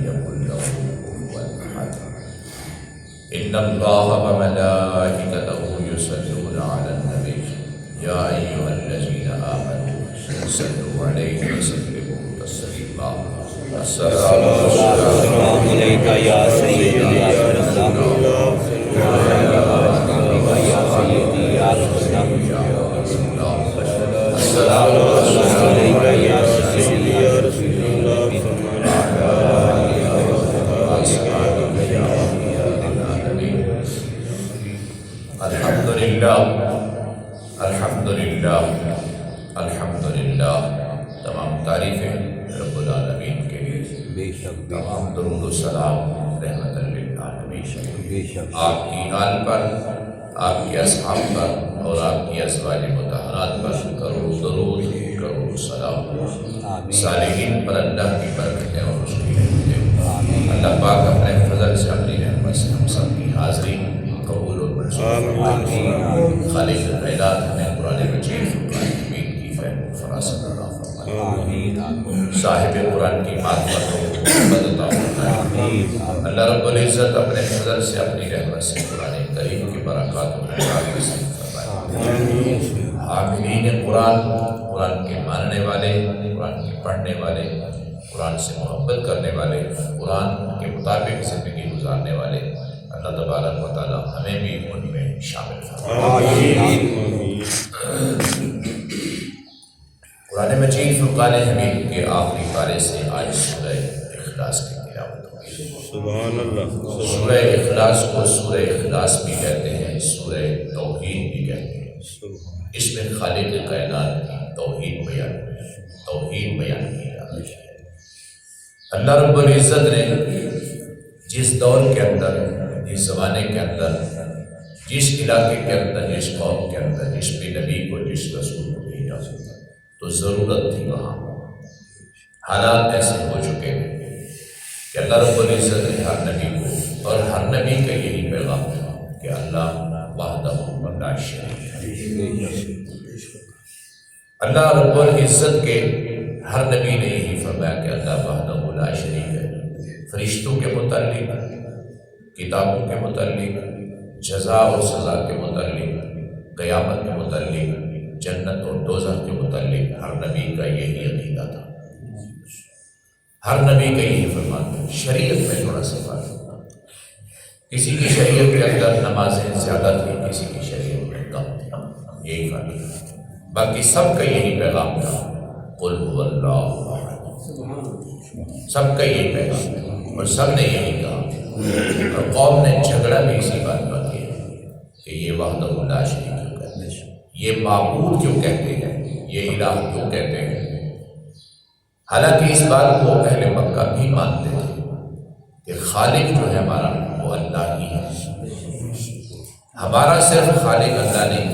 يكن له كفوا أحد. إن الله وملائكته يصلون على النبي يا أيها الذين آمنوا صلوا عليه وسلموا تسليما. السلام عليك يا سيدي يا رسول الله وعلى آلك يا سيدي يا رسول الله. السلام عليك يا سيدي يا رسول الله وعلى آلك وأصحابك يا رب العالمين. الحمد لله الحمد لله الحمد لله. تمام تعریفیں رب العالمین کے لیے، تمام درود و سلام رحمت للعالمین آپ کی آل پر، آپ کے اصحاب پر اور آپ کی ازواج مطہرات پر کروڑ درود کروڑ سلام. صالحین پر اللہ کی برکتیں اور اس کی رحمتیں. اللہ پاک اپنے فضل سے اپنی رحمت سے ہم سب کی حاضری قبول اور منظور فرمائے. خالق الکائنات ہمیں قرآن مجید فرقان حمید کی فہم و فراست عطا فرمائے. صاحب قرآن کی معرفت و محبت عطا فرمائے. اللہ رب العزت اپنے فضل سے اپنی رحمت سے قرآن کریم کی برکات و خیرات نصیب فرمائے. حاملین قرآن، قرآن کے ماننے والے، قرآن کے پڑھنے والے، قرآن سے محبت کرنے والے، قرآن کے مطابق زندگی گزارنے والے، اللہ تبارک و تعالی ہمیں بھی ان میں شامل فرمائے. قرآن مجید فرقان حمید کے آخری پارے سے آج سورہ اخلاص کی تلاوت ہوگی. سبحان اللہ. سورہ اخلاص کو سورہ اخلاص بھی کہتے ہیں، سورہ توحید بھی کہتے ہیں. اس میں خالق کائنات کی توحید بیان کی جاتی ہے. اللہ رب العزت نے جس دور کے اندر، جس زمانے کے اندر، جس علاقے کے اندر، جس قوم کے اندر جس بھی نبی کو، جس رسول کو بھیجا تو ضرورت تھی وہاں. حالات ایسے ہو چکے ہیں کہ اللہ رب العزت نے ہر نبی کو، اور ہر نبی کا یہی پیغام تھا کہ اللہ وحدہ لا شریک ہے. اللہ رب العزت کے ہر نبی نے یہی فرمایا کہ اللہ وحدہ لا شریک ہے. فرشتوں کے متعلق، کتابوں کے متعلق، جزا اور سزا کے متعلق، قیامت کے متعلق، جنت اور دوزخ کے متعلق ہر نبی کا یہی عقیدہ تھا. ہر نبی کا یہی فرمان تھا. شریعت میں تھوڑا سا فرق تھا. کسی کی شریعت کے اندر نمازیں زیادہ تھی، کسی کی شریعت میں کم تھی. یہی فرق تھا. باقی سب کا یہی پیغام تھا، قل هو اللہ احد. سب کا یہی پیغام تھا اور سب نے یہی کہا. اور قوم نے جھگڑا بھی اسی بات پر کیا کہ یہ وحدہ لا شریک کیوں کہتے ہیں، یہ معبود کیوں کہتے ہیں، یہ الہ کیوں کہتے ہیں. حالانکہ اس بات کو اہل مکہ بھی مانتے تھے کہ خالق جو ہے ہمارا وہ اللہ ہی ہے. ہمارا صرف خالق اللہ نہیں،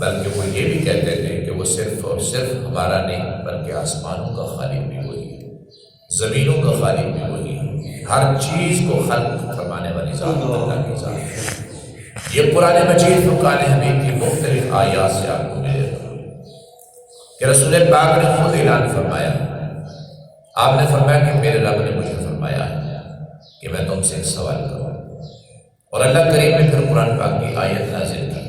بلکہ وہ یہ بھی کہتے تھے کہ وہ صرف اور صرف ہمارا نہیں بلکہ آسمانوں کا خالق بھی وہی ہے، زمینوں کا خالق بھی وہی ہے. ہر چیز کو خلق فرمانے والی ذات اللہ کی ذات ہے. یہ قرآن مجید فرقان حمید کی مختلف آیات سے آپ کو ملے گا کہ رسول پاک نے خود اعلان فرمایا. آپ نے فرمایا کہ میرے رب نے مجھے فرمایا ہے کہ میں تم سے ایک سوال کروں. اور اللہ کریم نے پھر قرآن پاک کی آیت نازل کی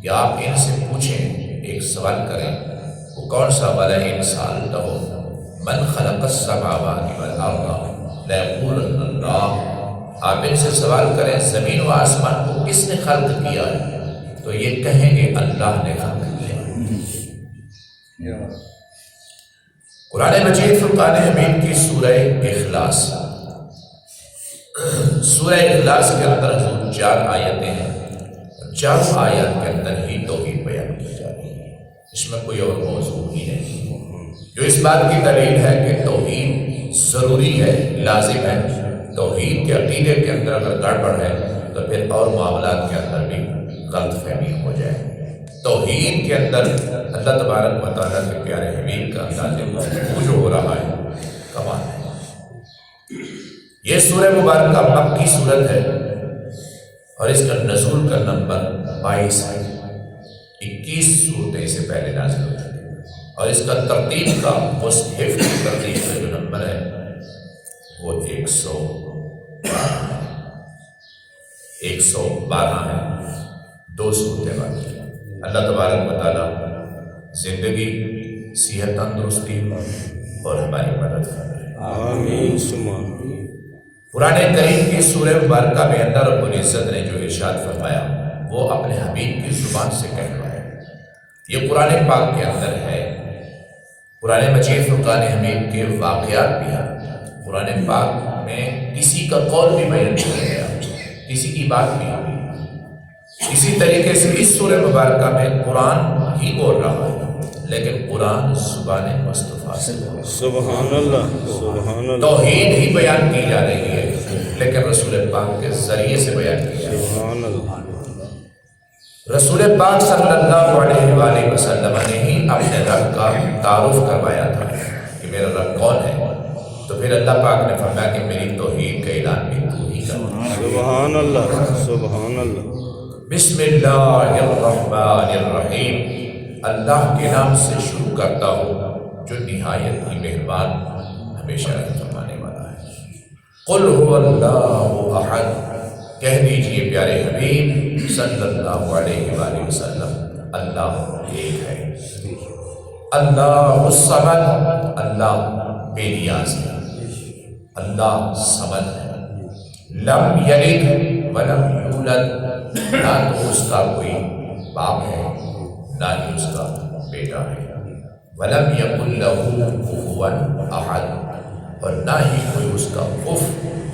کہ آپ ان سے پوچھیں، ایک سوال کریں. وہ کون سا والا انسان لہو من خلق السماوات والارض لیقولن اللہ. آپ ان سے سوال کریں زمین و آسمان کو کس نے خلق کیا ہے، تو یہ کہیں گے اللہ نے خلق کیا. قرآن مجید فرقان حمید کی سورہ اخلاص، سورہ اخلاص کے اندر 4 آیتیں ہیں. 4 آیات کے اندر ہی توحید بیان کی جا رہی ہے. اس میں کوئی اور موضوع ہی نہیں، جو اس بات کی دلیل ہے کہ توحید ضروری ہے، لازم ہے. توحید کے عقیدے کے اندر اگر گڑبڑ ہے تو پھر اور معاملات کے اندر بھی غلط فہمی ہو جائے. توحید کے اندر اللہ تبارک و تعالیٰ کے پیارے حبیب کا انداز گفتگو جو ہو رہا ہے کمال ہے. یہ سورہ مبارکہ مکی صورت ہے اور اس کا نزول کا نمبر 22 ہے. 21 صورتیں اس سے پہلے نازل ہوئی اور اس کا ترتیب کا مصحف کی ترتیب کا جو نمبر ہے وہ 112 ہے، 2 صورتیں باقی ہیں۔ اللہ تبارک و تعالیٰ زندگی، صحت، تندرستی اور ہماری مدد فرمائے۔ آمین ثم آمین۔ قرآن کریم کی سورہ مبارکہ میں اللہ رب العزت نے جو ارشاد فرمایا وہ اپنے حبیب کی زبان سے کہلوایا۔ یہ قرآن پاک کے اندر ہے۔ قرآن مجید فرقان حمید کے واقعات بھی ہیں۔ قرآن پاک میں کسی کا قول بھی بیان کیا گیا، کسی کی بات بھی ہوئی۔ اسی طریقے سے اس سورہ مبارکہ میں قرآن ہی بول رہا ہے، لیکن قرآن زبان مصطفیٰ سے سبحان اللہ، سبحان اللہ، توحید ہی بیان کی جا رہی ہے، لیکن رسول پاک کے ذریعے سے بیان کی جا رہی ہے۔ سبحان اللہ۔ رسول پاک صلی اللہ علیہ وآلہ وسلم نے ہی اپنے رب کا تعارف کروایا تھا کہ میرا رب کون ہے، تو پھر اللہ پاک نے فرمایا کہ میری توحید کا اعلان بھی تو ہی کر۔ سبحان اللہ، سبحان اللہ۔ بسم اللہ الرحمن الرحیم، اللہ کے نام سے شروع کرتا ہوں جو نہایت ہی مہربان، ہمیشہ رحم فرمانے والا ہے۔ قل هو اللہ احد، کہہ دیجئے پیارے حبیب صلی اللہ علیہ وآلہ وسلم، اللہ ایک ہے۔ اللہ الصمد، اللہ بے نیاز ہے، اللہ صمد ہے۔ لم یلد ولم یولد، نہ تو اس کا کوئی باپ ہے نہ ہی اس کا بیٹا ہے۔ ولم یکن لہ کفوا احد، اور نہ ہی کوئی اس کا کف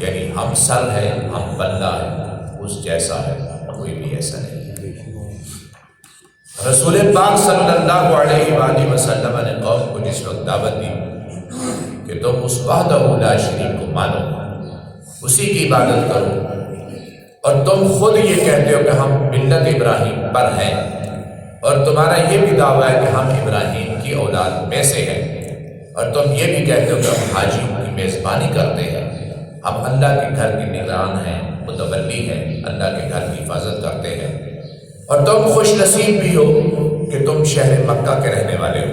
یعنی ہم سر ہے، ہم بندہ ہے، اس جیسا ہے، کوئی بھی ایسا نہیں ہے۔ رسول پاک صلی اللہ علیہ وآلہ وسلم نے قوم کو جس وقت دعوت دی کہ تم اس وحدہ لا شریک کو مانو، اسی کی عبادت کرو، اور تم خود یہ کہتے ہو کہ ہم ملت ابراہیم پر ہیں، اور تمہارا یہ بھی دعویٰ ہے کہ ہم ابراہیم کی اولاد میں سے ہیں، اور تم یہ بھی کہتے ہو کہ ہم حاجیوں کی میزبانی کرتے ہیں، ہم اللہ کے گھر کے نگران ہیں، متولی ہیں، اللہ کے گھر کی حفاظت کرتے ہیں، اور تم خوش نصیب بھی ہو کہ تم شہر مکہ کے رہنے والے ہو۔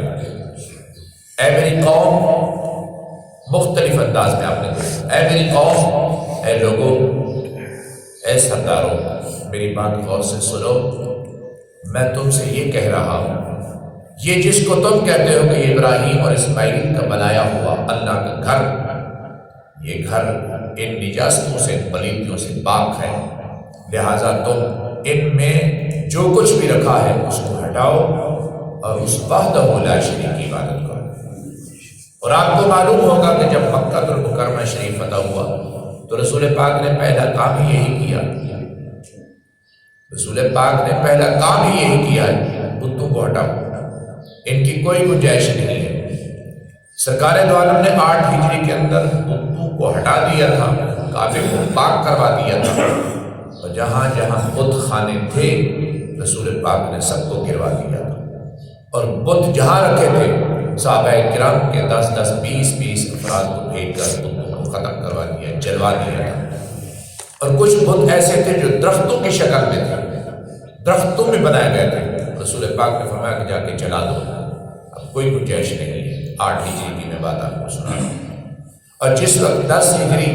اے میری قوم، مختلف انداز میں آپ نے کہا، اے میری قوم، اے لوگوں، اے سرداروں، میری بات غور سے سنو، میں تم سے یہ کہہ رہا ہوں، یہ جس کو تم کہتے ہو کہ یہ ابراہیم اور اسماعیل کا بنایا ہوا اللہ کا گھر، یہ گھر ان نجاستوں سے، پلیتیوں سے پاک ہے، لہٰذا تم ان میں جو کچھ بھی رکھا ہے اس کو ہٹاؤ اور اس وحدہ لا شریک کی عبادت کرو۔ اور آپ کو معلوم ہوگا کہ جب مکہ المکرمہ شریف فتح ہوا تو رسول پاک نے پہلا کام ہی یہی کیا، رسول پاک نے پہلا کام ہی یہی کیا ہے، بتوں کو ہٹاؤ، ان کی کوئی گنجائش نہیں ہے۔ سرکار دو عالم نے 8 ہجری کے اندر بتوں کو ہٹا دیا تھا، کعبے کو پاک کروا دیا تھا، اور جہاں جہاں بت خانے تھے رسول پاک نے سب کو گروا دیا تھا، اور بت جہاں رکھے تھے صحابہ کرام کے 10-10 20-20 افراد کو بھیج کر بتوں کو ختم کروا دیا، جلوا دیا تھا۔ اور کچھ بت ایسے تھے جو درختوں کی شکل میں تھے، درختوں میں بنائے گئے تھے، رسول پاک نے فرمایا کہ جا کے جلا دو، اب کوئی گنجائش نہیں ہے۔ 8 ہجری کی میں بات آپ کو سنا رہا ہوں۔ اور جس وقت 10 ہجری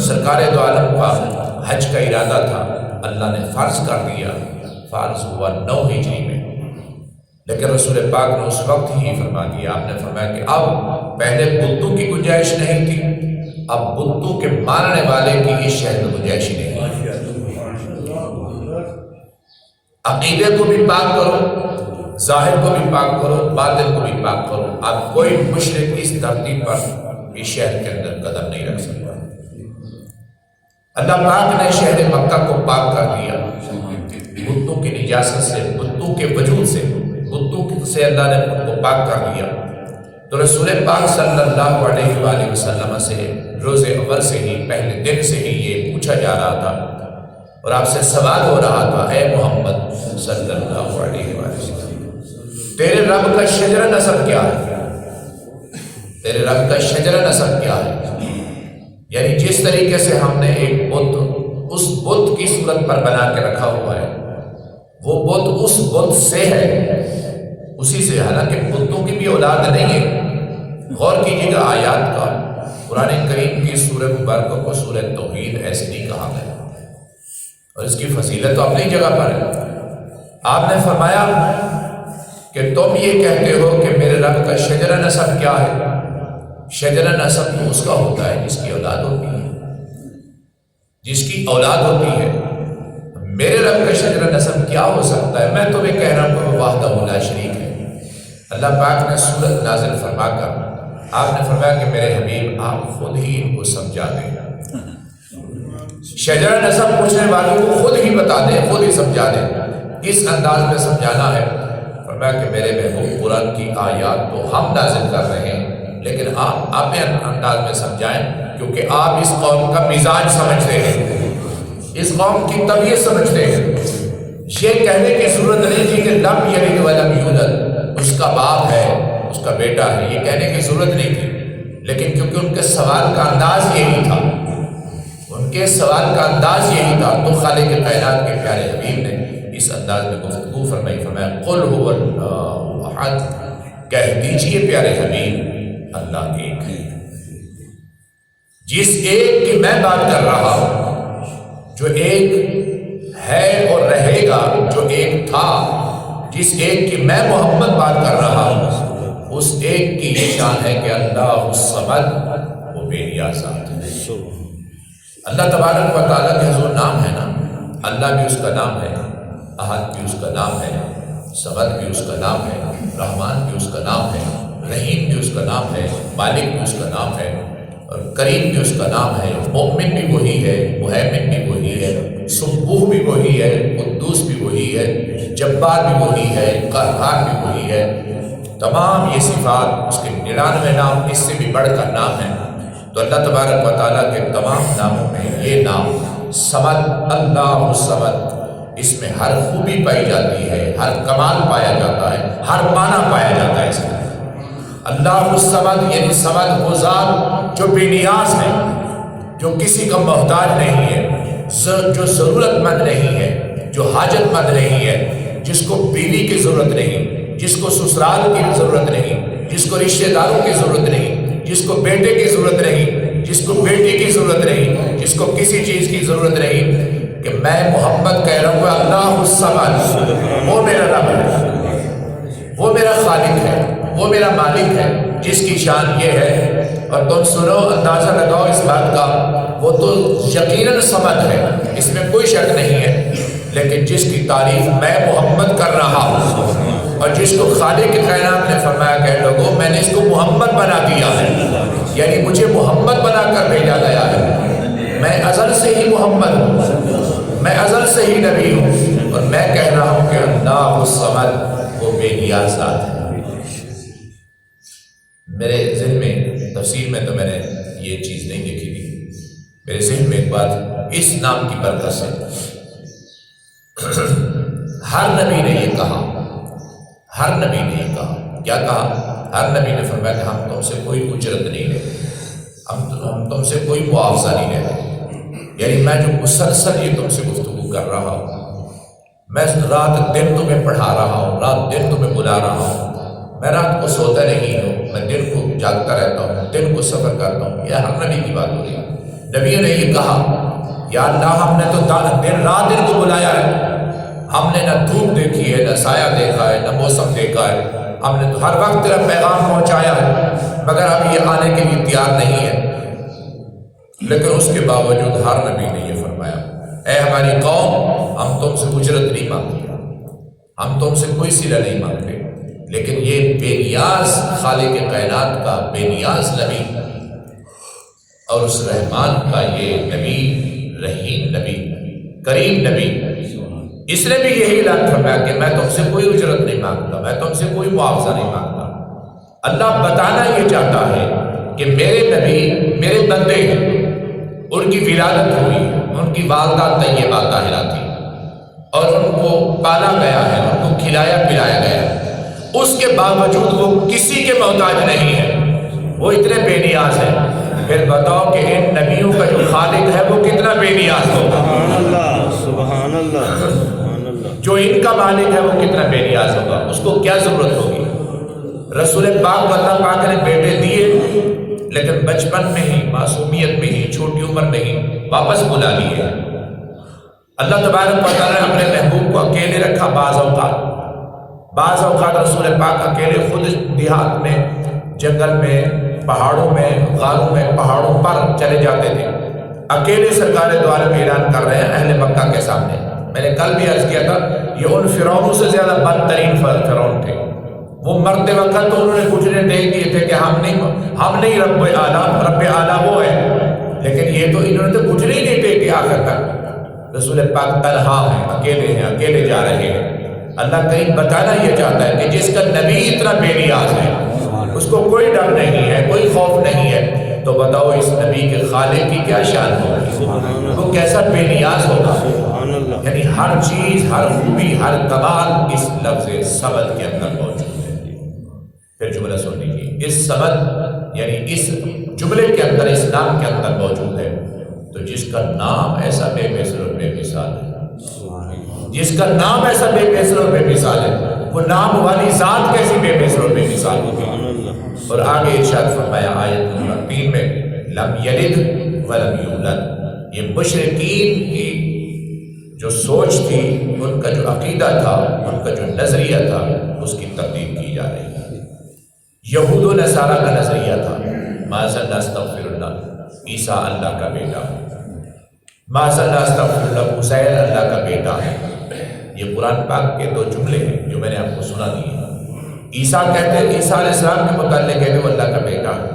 سرکار دو عالم کا حج کا ارادہ تھا، اللہ نے فرض کر دیا، فرض ہوا 9 ہجری میں، لیکن رسول پاک نے اس وقت ہی فرما دیا، آپ نے فرمایا کہ اب پہلے بتوں کی گنجائش نہیں تھی، اب بتوں کے ماننے والے کی اس شہر میں گنجائش ہی نہیں ہے۔ عقیدے کو بھی پاک کرو، ظاہر کو بھی پاک کرو، باطن کو بھی پاک کرو، اب کوئی مشرک اس دھرتی پر اس شہر کے اندر قدم نہیں رکھ سکتا۔ اللہ پاک نے شہر مکہ کو پاک کر دیا بتوں کی نجاست سے، بتوں کے وجود سے، بتوں سے اللہ نے ان کو پاک کر دیا۔ تو رسول پاک صلی اللہ علیہ وآلہ وسلم سے روز اول سے ہی، پہلے دن سے ہی یہ پوچھا جا رہا تھا اور آپ سے سوال ہو رہا تھا، اے محمد صلی اللہ علیہ وآلہ وسلم، تیرے رب کا شجرہ نسب کیا ہے؟ تیرے رب کا شجرہ نسب کیا ہے؟ یعنی جس طریقے سے ہم نے ایک بت اس بت کی صورت پر بنا کے رکھا ہوا ہے، وہ بت اس بت سے ہے، اسی سے، حالانکہ بتوں کی بھی اولاد نہیں ہے۔ غور کیجیے گا آیات کا، قرآن کریم کی سورہ مبارکہ کو سورہ توحید ایسے نہیں کہا گیا، اور اس کی فضیلت تو اپنی جگہ پر ہے۔ آپ نے فرمایا کہ تم یہ کہتے ہو کہ میرے رب کا شجرہ نسب کیا ہے؟ شجرہ نسب تو اس کا ہوتا ہے جس کی اولاد ہوتی ہے، جس کی اولاد ہوتی ہے۔ میرے رب کا شجرہ نسب کیا ہو سکتا ہے؟ میں تمہیں کہہ رہا ہوں کہ وہ وحدہ لا شریک ہے۔ اللہ پاک نے سورت نازل فرما کر آپ نے فرمایا کہ میرے حبیب آپ خود ہی ان کو سمجھا دیں، شجرہ نسب پوچھنے والوں کو خود ہی بتا دیں، خود ہی سمجھا دیں۔ کس انداز میں سمجھانا ہے؟ فرمایا کہ میرے محبوب قرآن کی آیات تو ہم نازل کر رہے ہیں، لیکن آپ اپنے انداز میں سمجھائیں، کیونکہ آپ اس قوم کا مزاج سمجھتے ہیں، اس قوم کی طبیعت سمجھتے ہیں۔ یہ کہنے کی ضرورت نہیں تھی کہ لم یلد ولم یولد، اس کا باپ ہے، اس کا بیٹا ہے، یہ کہنے کی ضرورت نہیں تھی، لیکن کیونکہ ان کے سوال کا انداز یہی تھا، ان کے سوال کا انداز یہی تھا، تو خالق کائنات کے پیارے حبیب نے اس انداز میں گفتگو فرمائی۔ فرمایا قل هو اللہ احد، کہہ دیجئے پیارے حبیب اللہ ایک ہے۔ جس ایک کی میں بات کر رہا ہوں، جو ایک ہے اور رہے گا، جو ایک تھا، جس ایک کی میں محمد بات کر رہا ہوں، اس ایک کی یہ شان ہے کہ اللہ الصمد، وہ بے نیاز ذات ہے۔ اللہ تبارک و تعالیٰ کے حضور نام ہے نا، اللہ بھی اس کا نام ہے، احد بھی اس کا نام ہے، صمد بھی اس کا نام ہے، رحمان بھی اس کا نام ہے، رحیم بھی اس کا نام ہے، مالک بھی اس کا نام ہے، اور کریم بھی اس کا نام ہے، مومن بھی وہی ہے، مہیمن بھی وہی ہے، سبوح بھی وہی ہے، قدوس بھی وہی ہے، جبار بھی وہی ہے، قہار بھی وہی ہے۔ تمام یہ صفات، اس کے 99 نام، اس سے بھی بڑھ کر نام ہے۔ تو اللہ تبارک و تعالیٰ کے تمام ناموں میں یہ نام صمد، اللہ الصمد، اس میں ہر خوبی پائی جاتی ہے، ہر کمال پایا جاتا ہے، ہر معنی پایا جاتا ہے اس میں۔ اللہ الصمد یعنی صمد وہ ذات جو بے نیاز ہے، جو کسی کا محتاج نہیں ہے، جو ضرورت مند نہیں ہے، جو حاجت مند نہیں ہے، جس کو بیوی کی ضرورت نہیں، جس کو سسرال کی ضرورت نہیں، جس کو رشتہ داروں کی ضرورت نہیں، جس کو بیٹے کی ضرورت نہیں، جس کو بیٹی کی ضرورت نہیں، جس کو کسی چیز کی ضرورت نہیں، کہ میں محمد کہہ رہا ہوں اللہ الصمد، وہ میرا رب ہے، وہ میرا خالق ہے، وہ میرا مالک ہے، جس کی شان یہ ہے۔ اور تم سنو، اندازہ لگاؤ اس بات کا، وہ تو یقیناً صمد ہے، اس میں کوئی شک نہیں ہے، لیکن جس کی تعریف میں محمد کر رہا ہوں، اور جس کو خالق کائنات نے فرمایا کہ لوگوں میں نے اس کو محمد بنا دیا ہے، یعنی مجھے محمد بنا کر بھیجا گیا ہے، میں ازل سے ہی محمد ہوں، میں ازل سے ہی نبی ہوں، اور میں کہہ رہا ہوں کہ اللہ الصمد، وہ بے نیاز ذات ہے۔ میرے ذہن میں تفسیر میں تو میں نے یہ چیز نہیں دیکھی تھی، میرے ذہن میں ایک بات اس نام کی برکت سے، ہر نبی نے یہ کہا، ہر نبی نے یہ کہا، کیا کہا؟ ہر نبی نے فرمایا کہ ہم تم سے کوئی اجرت نہیں لیتے، ہم تم سے کوئی معاوضہ نہیں لیتے، یعنی میں جو مسلسل یہ تم سے گفتگو کر رہا ہوں، میں رات دن تمہیں پڑھا رہا ہوں، رات دن تمہیں بلا رہا ہوں، میں رات کو سوتا نہیں ہوں، میں دن کو جاگتا رہتا ہوں، دن کو سفر کرتا ہوں، یہ ہر نبی کی بات ہو رہی ہے۔ نبیوں نے یہ کہا یا اللہ ہم نے تو دن رات دن کو بلایا ہے، ہم نے نہ دھوپ دیکھی ہے، نہ سایہ دیکھا ہے، نہ موسم دیکھا ہے، ہم نے تو ہر وقت تیرا پیغام پہنچایا ہے، مگر اب یہ آنے کے لیے تیار نہیں ہے۔ لیکن اس کے باوجود ہر نبی نے یہ فرمایا، اے ہماری قوم، ہم تم سے اجرت نہیں مانگتے، ہم تم سے کوئی صلہ نہیں مانگتے، لیکن یہ بے نیاز خالق کائنات کا بے نیاز نبی اور اس رحمان کا یہ نبی، رحیم نبی، کریم نبی، اس نے بھی یہی اعلان فرمایا کہ میں تم سے کوئی اجرت نہیں مانگتا، میں تم سے کوئی معاوضہ نہیں مانگتا۔ اللہ بتانا یہ چاہتا ہے کہ میرے نبی میرے بندے ہیں، ان کی ولادت ہوئی، ان کی والدہ طیبہ طاہرہ تھی، اور ان کو پالا گیا ہے، ان کو کھلایا پلایا گیا ہے، اس کے باوجود وہ کسی کے محتاج نہیں ہے، وہ اتنے بے نیاز ہیں۔ پھر بتاؤ کہ ان نبیوں کا جو خالق ہے وہ کتنا بے نیاز ہوگا، سبحان اللہ، سبحان اللہ، جو ان کا مالک ہے وہ کتنا بے نیاز ہوگا، اس کو کیا ضرورت ہوگی۔ رسول پاک کو اللہ پاک نے بیٹے دیے، لیکن بچپن میں ہی، معصومیت میں ہی، چھوٹی عمر میں ہی واپس بلا لیے۔ اللہ تبارک و تعالیٰ نے اپنے محبوب کو اکیلے رکھا بعض اوقات رسول پاک اکیلے خود دیہات میں، جنگل میں، پہاڑوں میں، غاروں میں، پہاڑوں پر چلے جاتے تھے، اکیلے سرکار دو عالم اعلان کر رہے ہیں اہل مکہ کے سامنے۔ میں نے کل بھی عرض کیا تھا، یہ ان فرعونوں سے زیادہ بدترین فرعون تھے۔ وہ مرتے وقت تو انہوں نے گھٹنے ٹیک دیے تھے کہ ہم نہیں رب اعلیٰ وہ ہے، لیکن یہ تو انہوں نے تو گھٹنے ہی نہیں ٹیکے آخر تک۔ رسول پاک تنہا ہیں، اکیلے جا رہے ہیں۔ اللہ کہیں بتانا یہ چاہتا ہے کہ جس کا نبی اتنا بے نیاز ہے، اس کو کوئی ڈر نہیں ہے، کوئی خوف نہیں ہے، تو بتاؤ اس نبی کے خالق کی کیا شان ہوگی، وہ کیسا بے نیاز ہوگا۔ یعنی ہر چیز، ہر خوبی، ہر کمال اس لفظ صمد کے اندر موجود ہے۔ پھر جملہ سن لیجیے، اس صمد یعنی اس جملے کے اندر، اس نام کے اندر موجود ہے، تو جس کا نام ایسا بے مثل اور بے مثال ہے، جس کا نام ایسا بے مثل اور بے مثال ہے، وہ نام والی ذات کیسی بے مثل اور بے مثال ہوگی۔ اور آگے ارشاد فرمایا آیت نمبر 3 میں، لم یلد ولم یولد۔ یہ مشرکین کی جو سوچ تھی، ان کا جو عقیدہ تھا، ان کا جو نظریہ تھا، اس کی تبدیل کی جا رہی ہے۔ یہود و نصارہ کا نظریہ تھا، معاذ اللہ استغفر اللہ، عیسیٰ اللہ کا بیٹا، معاذ اللہ استغفر اللہ، عزیر اللہ کا بیٹا ہے۔ یہ قرآن پاک کے 2 جملے ہیں جو میں نے آپ کو سنا دیے۔ عیسیٰ کہتے ہیں، عیسیٰ علیہ السلام کے متعلق کہتے ہیں وہ اللہ کا بیٹا ہے۔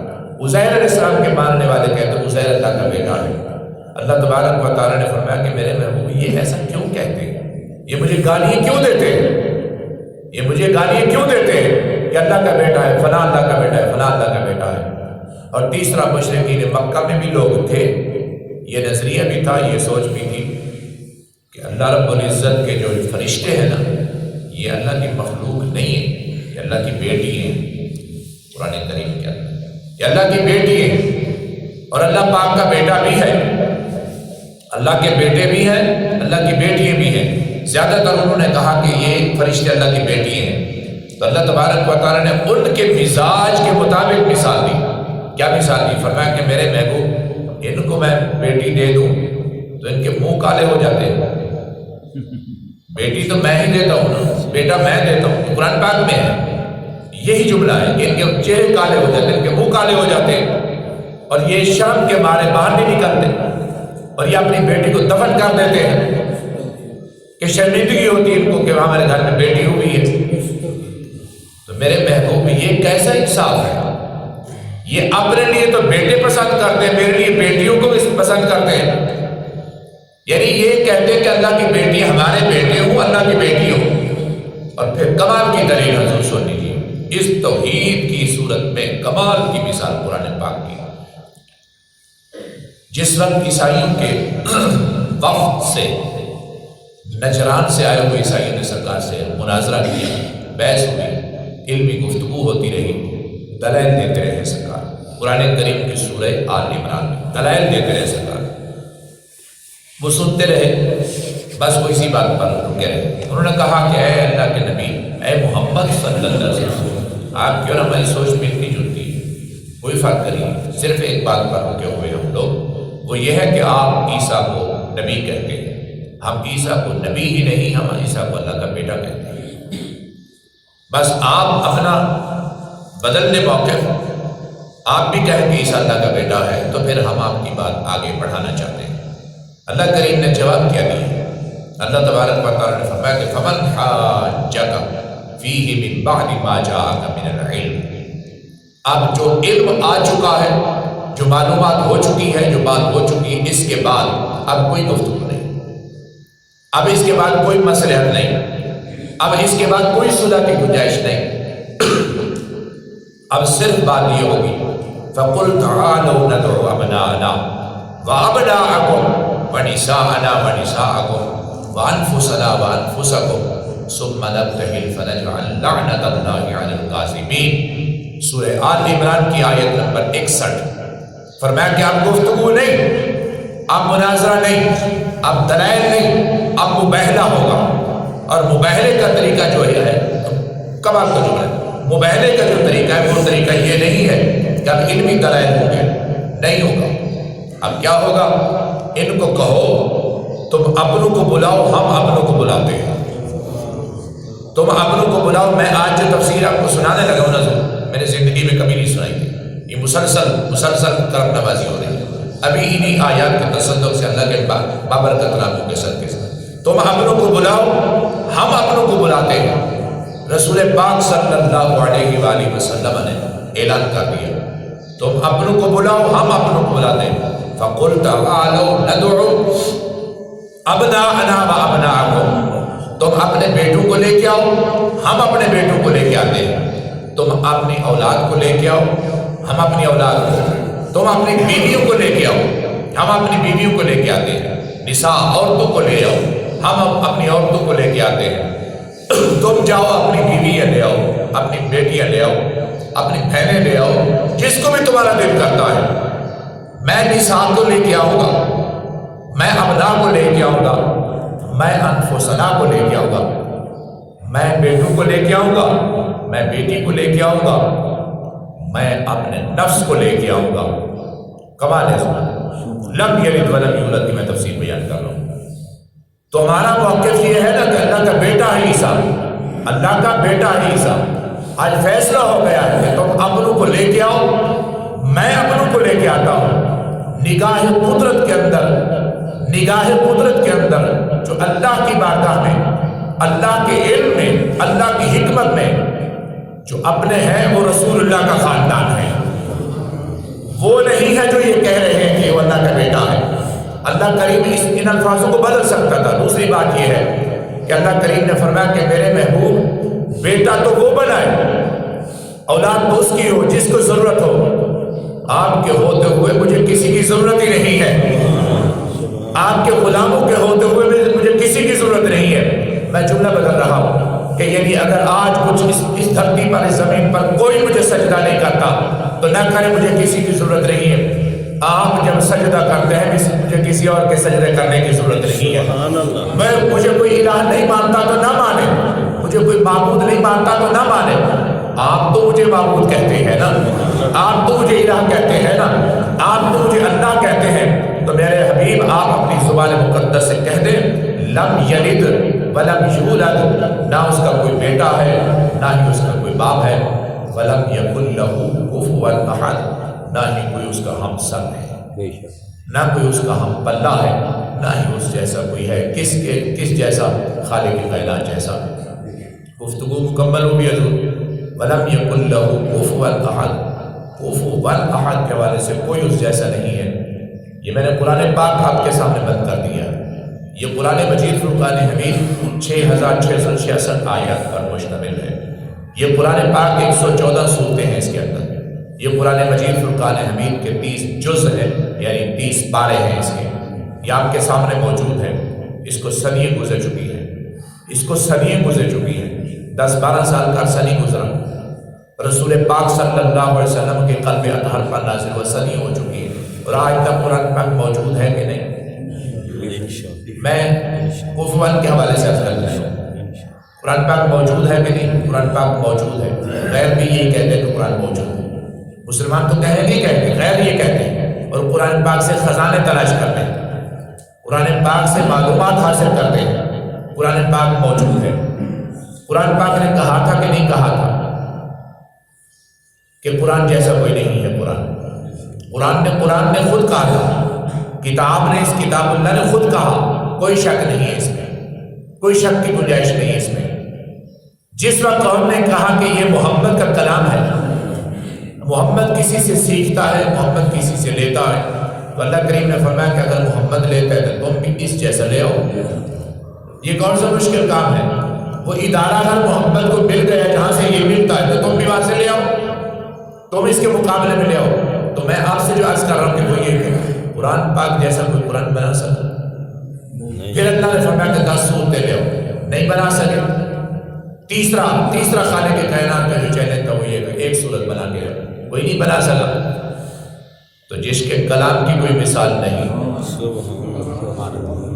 عزیر علیہ السلام کے ماننے والے کہتے ہیں عزیر اللہ کا بیٹا ہے۔ اللہ تبارک و تعالیٰ نے فرمایا کہ میرے محبوب یہ ایسا کیوں کہتے ہیں، یہ مجھے گالیاں کیوں دیتے ہیں، یہ مجھے گالیاں کیوں دیتے ہیں کہ اللہ کا بیٹا ہے، فلاں اللہ کا بیٹا ہے، فلاں اللہ کا بیٹا ہے۔ اور تیسرا، مشرکین مکہ میں بھی لوگ تھے، یہ نظریہ بھی تھا، یہ سوچ بھی تھی کہ اللہ رب العزت کے جو فرشتے ہیں نا، یہ اللہ کی مخلوق نہیں ہے، یہ اللہ کی بیٹی ہیں۔ قرآن کریم کے اندر یہ اللہ کی بیٹی ہے، اور اللہ پاک کا بیٹا بھی ہے، اللہ کے بیٹے بھی ہیں، اللہ کی بیٹیاں بھی ہیں۔ زیادہ تر انہوں نے کہا کہ یہ فرشتے اللہ کی بیٹی ہیں، تو اللہ تبارک و تعالیٰ نے ان کے مزاج کے مطابق مثال دی۔ کیا مثال دی؟ فرمایا کہ میرے محبوب ان کو میں بیٹی دے دوں تو ان کے منہ کالے ہو جاتے ہیں، بیٹی تو میں ہی دیتا ہوں نا، بیٹا میں دیتا ہوں، قرآن پاک میں ہے یہی جملہ ہے کہ ان کے چہرے کالے ہو جاتے ہیں، ان کے منہ کالے ہو جاتے ہیں، اور یہ شرم کے مارے باہر نہیں نکلتے، اور یہ اپنی بیٹی کو دفن کر دیتے ہیں کہ شرمندگی ہوتی ہے ان کو کہ ہمارے گھر میں بیٹی ہوئی ہے۔ تو میرے محبوب یہ کیسا انصاف ہے، یہ اپنے لیے تو بیٹے پسند کرتے ہیں، میرے لیے بیٹیوں کو بھی پسند کرتے ہیں۔ یعنی یہ کہتے ہیں کہ اللہ کی بیٹی ہمارے بیٹے ہوں، اللہ کی بیٹی ہوں۔ اور پھر کمال کی دلیل حضور سن لیجیے، اس توحید کی صورت میں کمال کی مثال قرآن پاک کی۔ جس وقت عیسائیوں کے وفد سے، نجران سے آئے ہوئے عیسائیوں نے سرکار سے مناظرہ کیا، بحث ہوئی، علمی گفتگو ہوتی رہی، دلائل دیتے رہے سرکار۔ قرآن کریم کی سورہ آل عمران میں دلائل دیتے رہے سرکار، وہ سنتے رہے، بس وہ اسی بات پر رکے رہے۔ انہوں نے کہا کہ اے اللہ کے نبی، اے محمد صلی اللہ علیہ وسلم، آپ کیوں نہ ہماری سوچ ملتی جلتی ہے، کوئی فرق نہیں، صرف ایک بات پر رکے ہوئے ہم لوگ، وہ یہ ہے کہ آپ عیسیٰ کو نبی کہتے ہیں، ہم عیسیٰ کو نبی ہی نہیں، ہم عیسیٰ کو اللہ کا بیٹا کہتے ہیں۔ بس آپ اپنا بدل دیں موقف، آپ بھی کہیں کہ عیسیٰ اللہ کا بیٹا ہے، تو پھر ہم آپ کی بات آگے بڑھانا چاہتے ہیں۔ اللہ کریم نے جواب کیا دیا، اللہ تبارک و تعالیٰ نے فرمایا کہ فمن حاجک فیہ من بعد ما جاءک من العلم، اب جو علم آ چکا ہے، جو معلومات ہو چکی ہے، جو بات ہو چکی ہے، اس کے بعد اب کوئی گفتگو نہیں، اب اس کے بعد کوئی مصلحت نہیں، اب اس کے بعد کوئی صلح کی گنجائش نہیں، اب صرف بات یہ ہوگی فَقُلْ تَعَالَوْا نَدْعُ أَبْنَاءَنَا وَأَبْنَاءَكُمْ وَنِسَاءَنَا وَنِسَاءَكُمْ وَأَنفُسَنَا وَأَنفُسَكُمْ ثُمَّ نَبْتَهِلْ فَنَجْعَلْ لَعْنَةَ اللَّهِ عَلَى الْكَاذِبِينَ۔ سورہ آل عمران کی آیت نمبر 61۔ فرمایا کہ اب گفتگو نہیں، اب مناظرہ نہیں، اب دلائل نہیں، اب مباہلہ ہوگا۔ اور مباہلے کا طریقہ جو ہے، کمال کا جملہ ہے، مباہلے کا جو طریقہ ہے وہ طریقہ یہ نہیں ہے کہ اب علمی دلائل ہوں گے، نہیں ہوگا۔ اب کیا ہوگا؟ ان کو کہو تم اپنوں کو بلاؤ، ہم اپنوں کو بلاتے ہیں، تم اپنوں کو بلاؤ۔ میں آج جو تفسیر آپ کو سنانے لگا ہوں نا، میں نے زندگی میں کبھی نہیں سنائی تھی۔ یہ مسلسل کرم نوازی ہو رہی ہے ابھی انہی آیات کے تصدق سے، اللہ کے بابرکت ناموں کے صدقے سے۔ تم اپنوں کو بلاؤ، ہم اپنوں کو بلاتے ہیں۔ رسول پاک صلی اللہ علیہ وآلہ وسلم نے اعلان کر دیا، تم اپنوں کو بلاؤ، ہم اپنوں کو بلاتے ہیں۔ فَقُلْ تَعَالَوْا نَدْعُوا أَبْنَاءَنَا وَأَبْنَاءَكُمْ، تم اپنے بیٹوں کو لے کے آؤ، ہم اپنے بیٹوں کو لے کے آتے ہیں۔ تم اپنی اولاد کو لے کے آؤ، ہم اپنی اولاد کو، تم اپنی بیویوں کو لے کے آؤ، ہم اپنی بیویوں کو لے کے آتے ہیں۔ نساء عورتوں کو لے آؤ، ہم اپنی عورتوں کو لے کے آتے ہیں۔ تم جاؤ اپنی بیویاں لے آؤ، اپنی بیٹیاں لے آؤ، اپنی بہنیں لے آؤ، جس کو بھی تمہارا دل کرتا ہے۔ میں نساء کو لے کے آؤں گا، میں ابناء کو لے کے آؤں گا، میں انفسنا کو لے کے آؤں گا، میں بیٹوں کو لے کے آؤں گا، میں بیٹی کو لے کے آؤں گا، میں اپنے نفس کو لے کے آؤں گا۔ کمال ہے سنا، لم یلد ولم یولد کی میں تفسیر بیان کر رہا ہوں۔ تو ہمارا موقف یہ ہے نا کہ اللہ کا بیٹا ہے عیسیٰ، اللہ کا بیٹا ہے عیسیٰ۔ آج فیصلہ ہو گیا ہے کہ تم اپنوں کو لے کے آؤ، میں اپنوں کو لے کے آتا ہوں۔ نگاہ قدرت کے اندر، نگاہ قدرت کے اندر جو اللہ کی بارگاہ میں، اللہ کے علم میں، اللہ کی حکمت میں جو اپنے ہیں وہ رسول اللہ کا خاندان ہے، وہ نہیں ہے جو یہ کہہ رہے ہیں کہ وہ اللہ کا بیٹا ہے۔ اللہ کریم ان الفاظوں کو بدل سکتا تھا۔ دوسری بات یہ ہے کہ اللہ کریم نے فرمایا کہ میرے محبوب بیٹا تو وہ بنائے، اولاد تو اس کی ہو جس کو ضرورت ہو۔ آپ کے ہوتے ہوئے مجھے کسی کی ضرورت ہی نہیں ہے، آپ کے غلاموں کے ہوتے ہوئے مجھے کسی کی ضرورت نہیں ہے۔ میں جملہ بدل رہا ہوں کہ یعنی اگر آج کچھ اس دھرتی پر، اس زمین پر کوئی مجھے سجدہ نہیں کرتا تو نہ کرے، مجھے کسی کی ضرورت نہیں ہے۔ آپ جب سجدہ کرتے ہیں مجھے کسی اور کے سجدے کرنے کی ضرورت نہیں ہے۔ مجھے کوئی الہ نہیں مانتا تو نہ مانے، مجھے کوئی معبود نہیں مانتا تو نہ مانے۔ آپ تو مجھے معبود کہتے ہیں نا، آپ تو مجھے الہ کہتے ہیں نا، آپ تو مجھے اللہ کہتے ہیں۔ تو میرے حبیب آپ اپنی زبان مقدس سے کہہ دیں، لم یلد ولم یولد، نہ اس کا کوئی بیٹا ہے نہ ہی اس کا کوئی باپ ہے، ولم یکن لہ کفوا احد، نہ ہی کوئی اس کا ہم سنگ ہے، نہ کوئی اس کا ہم پلہ ہے، نہ ہی اس جیسا کوئی ہے، کس جیسا؟ خالق کائنات جیسا۔ گفتگو مکمل ہو گئی حضور۔ ولم یکن لہ کفوا احد، کفوا احد کے حوالے سے کوئی اس جیسا نہیں ہے۔ یہ میں نے قرآن پاک آپ کے سامنے بند کر دیا۔ یہ قرآن مجید فرقان حمید 6666 آیات پر مشتمل ہے۔ یہ قرآن پاک 114 صورتیں ہیں اس کے اندر۔ یہ قرآن مجید فرقان حمید کے 30 جز ہیں، یعنی 30 پارے ہیں اس کے۔ یہ آپ کے سامنے موجود ہے۔ اس کو صدیاں گزر چکی ہیں، اس کو صدیاں گزر چکی ہیں، 10-12 سال کا عرصہ نہیں گزرا۔ رسول پاک صلی اللہ علیہ وسلم کے قلب اطہر پر نازل ہوا، صدیاں ہو چکی ہیں، اور آج تک قرآن پاک موجود ہے کہ نہیں؟ میں کفوان کے حوالے سے عرض کرتا ہوں، قرآن پاک موجود ہے کہ نہیں؟ قرآن پاک موجود ہے۔ غیر بھی یہی کہتے ہیں کہ قرآن موجود ہے۔ مسلمان تو نہیں کہتے، غیر یہ کہتے ہیں، اور قرآن پاک سے خزانے تلاش کرتے ہیں، قرآن پاک سے معلومات حاصل کرتے ہیں۔ قرآن پاک موجود ہے۔ قرآن پاک نے کہا تھا کہ نہیں کہا تھا کہ قرآن جیسا کوئی نہیں ہے؟ قرآن نے خود کہا تھا، کتاب نے، اس کتاب اللہ نے خود کہا، کوئی شک نہیں ہے اس میں، کوئی شک کی گنجائش نہیں ہے اس میں۔ جس وقت قوم نے کہا کہ یہ محمد کا کلام ہے، محمد کسی سے سیکھتا ہے، محمد کسی سے لیتا ہے، تو اللہ کریم نے فرمایا کہ اگر محمد لیتا ہے تو تم بھی اس جیسا لے آؤ۔ یہ کون سا مشکل کام ہے؟ وہ ادارہ اگر محمد کو مل گیا جہاں سے یہ ملتا ہے تو تم بھی وہاں سے لے آؤ، تم اس کے مقابلے میں لے آؤ۔ تو میں آپ سے جو عرض کر رہا ہوں کہ وہ یہ کہ قرآن پاک جیسا کوئی قرآن بنا سکتا؟ پھر اللہ نے فرمایا کہ 10 صورتیں لے آؤ، نہیں بنا سکے۔ تیسرا خالق کائنات کا جو چیلنج تھا وہ یہ کہ ایک صورت بنا کے کوئی نہیں بنا سکا۔ تو جس کے کلام کی کوئی مثال نہیں،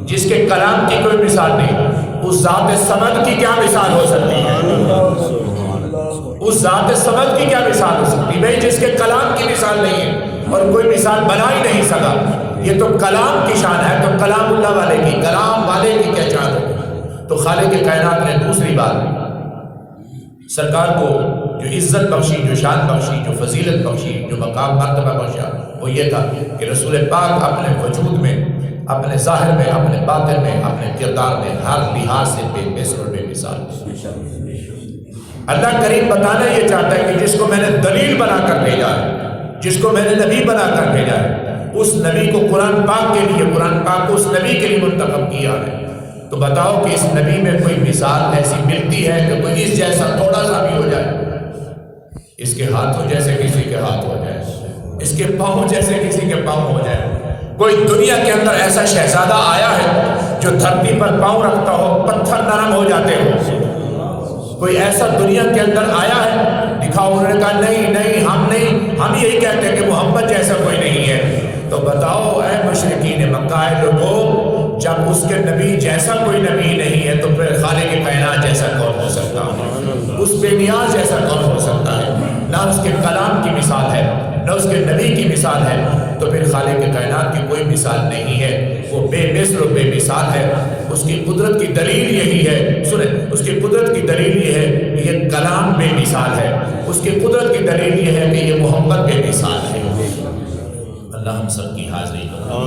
جس کے کلام کی کوئی مثال نہیں، اس ذات صمد کی کیا مثال ہو سکتی ہے؟ اس ذات صمد کی کیا مثال ہو سکتی بھائی، جس کے کلام کی مثال نہیں ہے اور کوئی مثال بنا ہی نہیں سکا؟ یہ تو کلام کی شان ہے، تو کلام اللہ والے کی، کلام والے کی کیا شان ہوگی؟ تو خالق کائنات نے دوسری بات سرکار کو جو عزت بخشی، جو شان بخشی، جو فضیلت بخشی، جو مقام مرتبہ بخشا، وہ یہ تھا کہ رسول پاک اپنے وجود میں، اپنے ظاہر میں، اپنے باطن میں، اپنے کردار میں ہر لحاظ سے بے مثل اور بے مثال۔ اللہ کریم بتانا یہ چاہتا ہے کہ جس کو میں نے دلیل بنا کر بھیجا ہے، جس کو میں نے نبی بنا کر بھیجا ہے، اس نبی کو قرآن پاک کے لیے، قرآن پاک کو اس نبی کے لیے منتخب کیا ہے، تو بتاؤ کہ اس نبی میں کوئی مثال ایسی ملتی ہے کہ کوئی اس جیسا تھوڑا سا بھی ہو جائے؟ اس کے ہاتھوں جیسے کسی کے ہاتھ ہو جائے، اس کے پاؤں جیسے کسی کے پاؤں ہو جائے؟ کوئی دنیا کے اندر ایسا شہزادہ آیا ہے جو دھرتی پر پاؤں رکھتا ہو پتھر نرم ہو جاتے ہو؟ کوئی ایسا دنیا کے اندر آیا ہے؟ دکھاؤ۔ انہوں نے کہا نہیں ہم یہی کہتے ہیں کہ محمد جیسا کوئی نہیں ہے۔ تو بتاؤ اے مشرکین مکہ، اے لوگوں، جب اس کے نبی جیسا کوئی نبی نہیں ہے تو پھر خالق کائنات جیسا کون ہو سکتا ہے؟ اس بے نیاز جیسا کون ہو سکتا ہے؟ نہ اس کے کلام کی مثال ہے، نہ اس کے نبی کی مثال ہے، تو پھر خالق کائنات کی کوئی مثال نہیں ہے۔ وہ بے مثل و بے مثال ہے۔ اس کی قدرت کی دلیل یہی ہے، سنیں، اس کی قدرت کی دلیل یہ ہے کہ یہ کلام بے مثال ہے، اس کی قدرت کی دلیل یہ ہے کہ یہ محمد بے مثال ہے۔ اللہ ہم سب کی حاضری کرے۔